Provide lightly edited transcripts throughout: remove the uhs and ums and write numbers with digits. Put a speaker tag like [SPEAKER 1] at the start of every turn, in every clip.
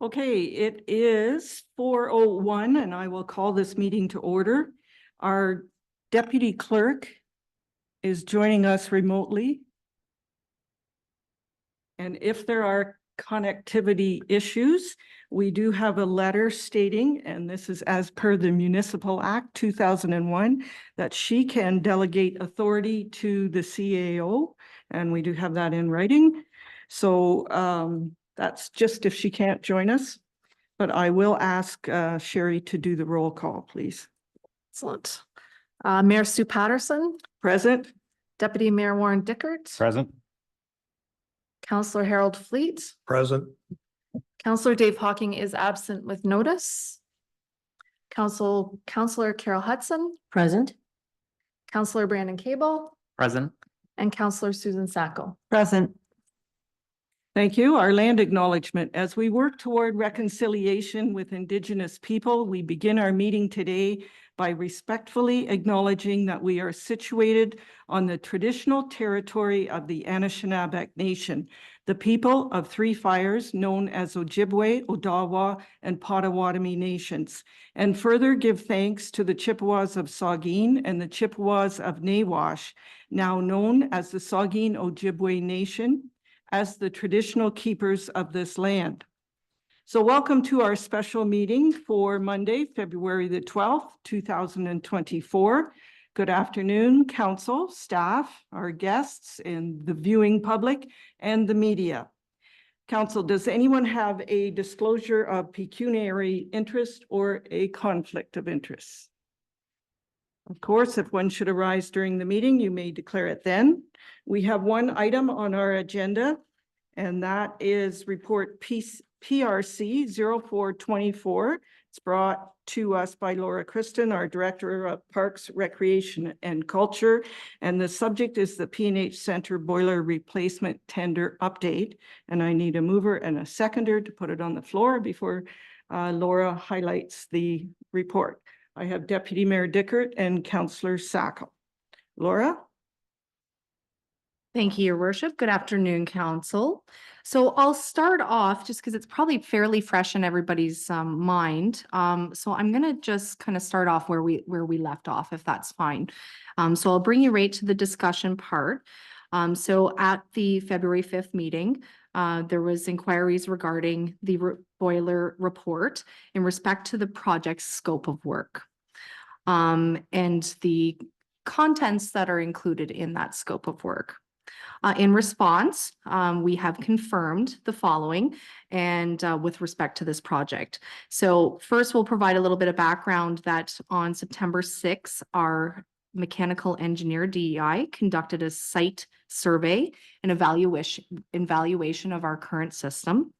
[SPEAKER 1] Okay, it is 4:01 and I will call this meeting to order. Our deputy clerk is joining us remotely. And if there are connectivity issues, we do have a letter stating, and this is as per the Municipal Act 2001, that she can delegate authority to the CAO, and we do have that in writing. So that's just if she can't join us. But I will ask Sherry to do the roll call, please.
[SPEAKER 2] Excellent. Mayor Sue Patterson,
[SPEAKER 1] Present?
[SPEAKER 2] Deputy Mayor Warren Dickert,
[SPEAKER 3] Present.
[SPEAKER 2] Councillor Harold Fleet,
[SPEAKER 3] Present.
[SPEAKER 2] Councillor Dave Hawking is absent with notice. Councillor Carol Hudson,
[SPEAKER 4] Present.
[SPEAKER 2] Councillor Brandon Cable,
[SPEAKER 3] Present.
[SPEAKER 2] and Councillor Susan Sacco.
[SPEAKER 4] Present.
[SPEAKER 1] Thank you. Our land acknowledgement. As we work toward reconciliation with Indigenous people, we begin our meeting today by respectfully acknowledging that we are situated on the traditional territory of the Anishinaabe Nation, the people of Three Fires known as Ojibwe, Odawa, and Potawatomi nations, and further give thanks to the Chippewas of Saugeen and the Chippewas of Nawash, now known as the Saugeen Ojibwe Nation, as the traditional keepers of this land. So welcome to our special meeting for Monday, February the 12th, 2024. Good afternoon, council, staff, our guests, and the viewing public, and the media. Council, does anyone have a disclosure of pecuniary interest or a conflict of interest? Of course, if one should arise during the meeting, you may declare it then. We have one item on our agenda, and that is report PRC 0424. It's brought to us by Laura Kristen, our Director of Parks, Recreation and Culture. And the subject is the P&H Center boiler replacement tender update. And I need a mover and a seconder to put it on the floor before Laura highlights the report. I have Deputy Mayor Dickert and Councillor Sacco. Laura?
[SPEAKER 2] Thank you, Your Worship. Good afternoon, Council. So I'll start off just because it's probably fairly fresh in everybody's mind. So I'm going to just kind of start off where we left off, if that's fine. So I'll bring you right to the discussion part. So at the February 5th meeting, there was inquiries regarding the boiler report in respect to the project's scope of work and the contents that are included in that scope of work. In response, we have confirmed the following and with respect to this project. So first, we'll provide a little bit of background that on September 6th, our mechanical engineer DEI conducted a site survey and evaluation of our current system,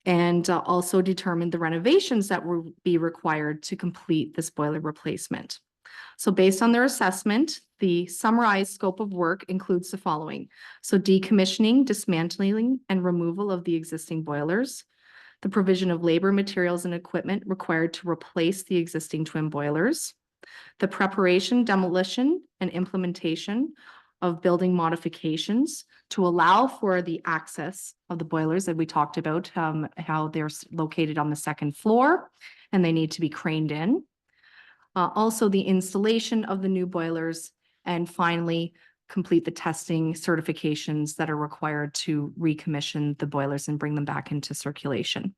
[SPEAKER 2] and also determined the renovations that will be required to complete this boiler replacement. So based on their assessment, the summarized scope of work includes the following. So decommissioning, dismantling, and removal of the existing boilers, the provision of labor, materials, and equipment required to replace the existing twin boilers, the preparation, demolition, and implementation of building modifications to allow for the access of the boilers that we talked about, how they're located on the second floor and they need to be craned in. Also the installation of the new boilers, and finally complete the testing certifications that are required to recommission the boilers and bring them back into circulation.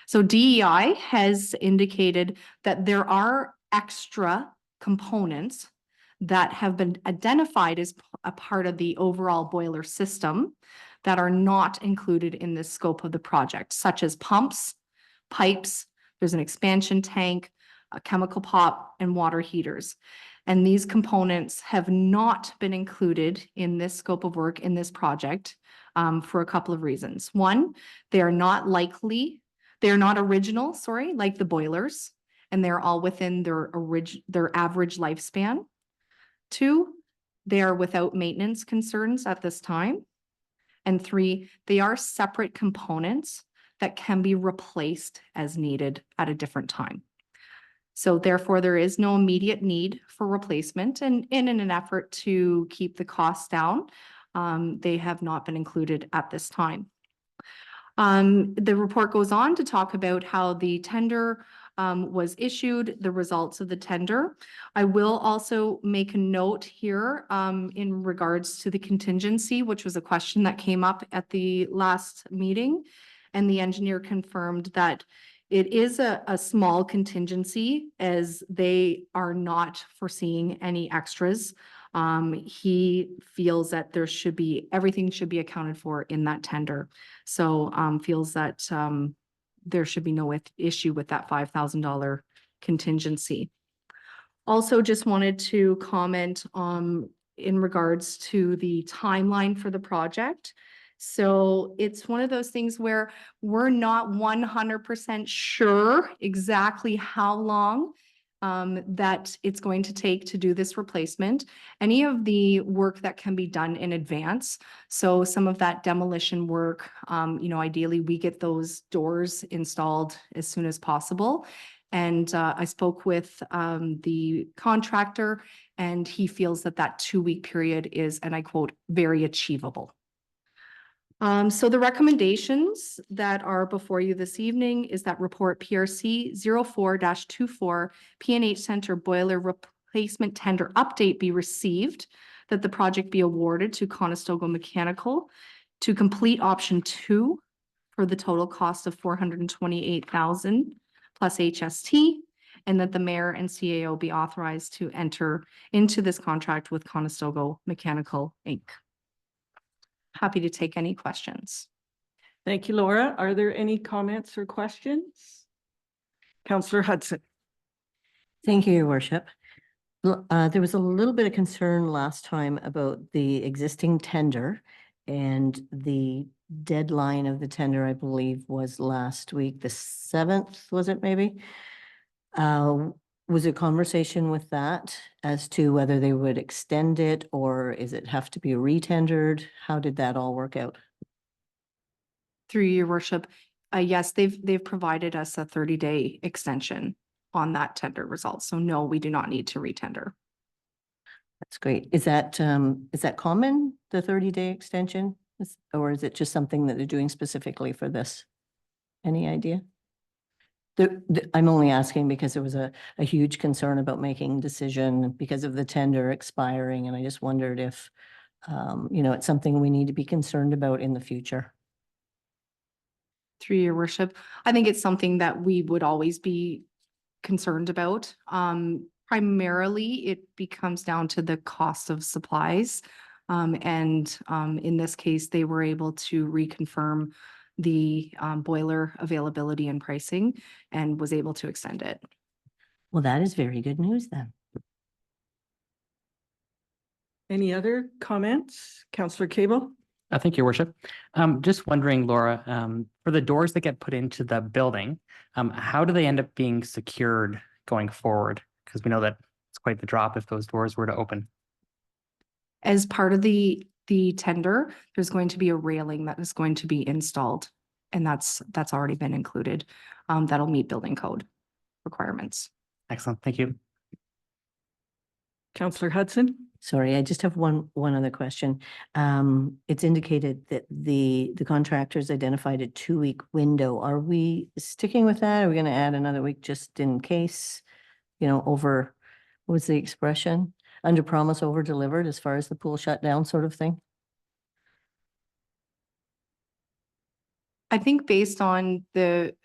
[SPEAKER 2] So DEI has indicated that there are extra components that have been identified as a part of the overall boiler system that are not included in the scope of the project, such as pumps, pipes, there's an expansion tank, a chemical pop, and water heaters. And these components have not been included in this scope of work in this project for a couple of reasons. One, they are not original, like the boilers, and they're all within their average lifespan. Two, they are without maintenance concerns at this time. And three, they are separate components that can be replaced as needed at a different time. So therefore, there is no immediate need for replacement, and in an effort to keep the costs down, they have not been included at this time. The report goes on to talk about how the tender was issued, the results of the tender. I will also make a note here in regards to the contingency, which was a question that came up at the last meeting. And the engineer confirmed that it is a small contingency as they are not foreseeing any extras. He feels that everything should be accounted for in that tender. So feels that there should be no issue with that $5,000 contingency. Also just wanted to comment in regards to the timeline for the project. So it's one of those things where we're not 100% sure exactly how long that it's going to take to do this replacement. Any of the work that can be done in advance. So some of that demolition work, ideally we get those doors installed as soon as possible. And I spoke with the contractor and he feels that that 2-week period is, and I quote, very achievable. So the recommendations that are before you this evening is that report PRC 04-24 P&H Center boiler replacement tender update be received, that the project be awarded to Conestoga Mechanical to complete option 2 for the total cost of $428,000 plus HST, and that the mayor and CAO be authorized to enter into this contract with Conestoga Mechanical, Inc. Happy to take any questions.
[SPEAKER 1] Thank you, Laura. Are there any comments or questions? Councillor Hudson.
[SPEAKER 3] Thank you, Your Worship. There was a little bit of concern last time about the existing tender, and the deadline of the tender, I believe, was last week, the 7th, was it maybe? Was a conversation with that as to whether they would extend it, or is it have to be retendered? How did that all work out?
[SPEAKER 2] Through your worship, yes, they've provided us a 30-day extension on that tender result. So no, we do not need to retender.
[SPEAKER 3] That's great. Is that common, the 30-day extension? Or is it just something that they're doing specifically for this? Any idea? I'm only asking because there was a huge concern about making decision because of the tender expiring. And I just wondered if, it's something we need to be concerned about in the future.
[SPEAKER 2] Through your worship, I think it's something that we would always be concerned about. Primarily, it becomes down to the cost of supplies. In this case, they were able to reconfirm the boiler availability and pricing and was able to extend it.
[SPEAKER 3] Well, that is very good news then.
[SPEAKER 1] Any other comments? Councillor Cable?
[SPEAKER 4] Thank you, Your Worship. Just wondering, Laura, for the doors that get put into the building, how do they end up being secured going forward? Because we know that it's quite the drop if those doors were to open.
[SPEAKER 2] As part of the tender, there's going to be a railing that is going to be installed, and that's already been included. That'll meet building code requirements.
[SPEAKER 4] Excellent. Thank you.
[SPEAKER 1] Councillor Hudson?
[SPEAKER 3] Sorry, I just have one other question. It's indicated that the contractors identified a 2-week window. Are we sticking with that? Are we going to add another week just in case, over, what was the expression? Under promise, over delivered as far as the pool shut down sort of thing?
[SPEAKER 2] I think based on the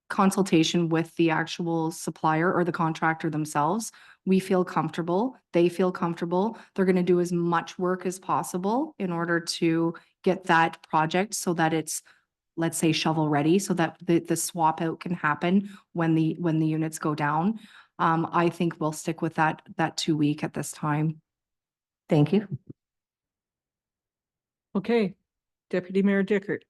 [SPEAKER 2] consultation with the actual supplier or the contractor themselves, we feel comfortable, they feel comfortable. They're going to do as much work as possible in order to get that project so that it's, let's say, shovel ready, so that the swap out can happen when the units go down. I think we'll stick with that 2-week at this time.
[SPEAKER 3] Thank you.
[SPEAKER 1] Okay, Deputy Mayor Dickert.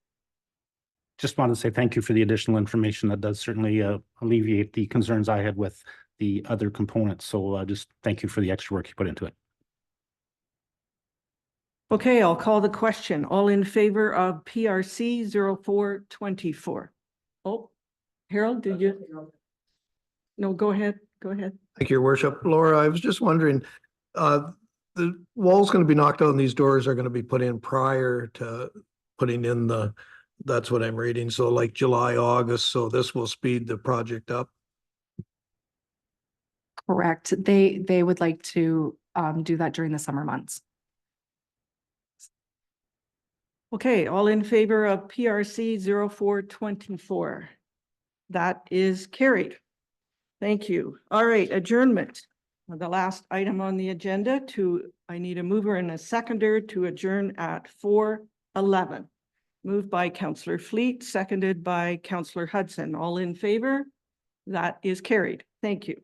[SPEAKER 5] Just wanted to say thank you for the additional information. That does certainly alleviate the concerns I had with the other components. So just thank you for the extra work you put into it.
[SPEAKER 1] Okay, I'll call the question. All in favor of PRC 0424? Oh, Harold, did you? No, go ahead. Go ahead.
[SPEAKER 6] Thank you, Your Worship. Laura, I was just wondering, the wall's going to be knocked out and these doors are going to be put in prior to putting in the That's what I'm reading. So like July, August, so this will speed the project up.
[SPEAKER 2] Correct. They would like to do that during the summer months.
[SPEAKER 1] Okay, all in favor of PRC 0424? That is carried. Thank you. All right, adjournment. The last item on the agenda I need a mover and a seconder to adjourn at 4:11. Moved by Councillor Fleet, seconded by Councillor Hudson. All in favor? That is carried. Thank you.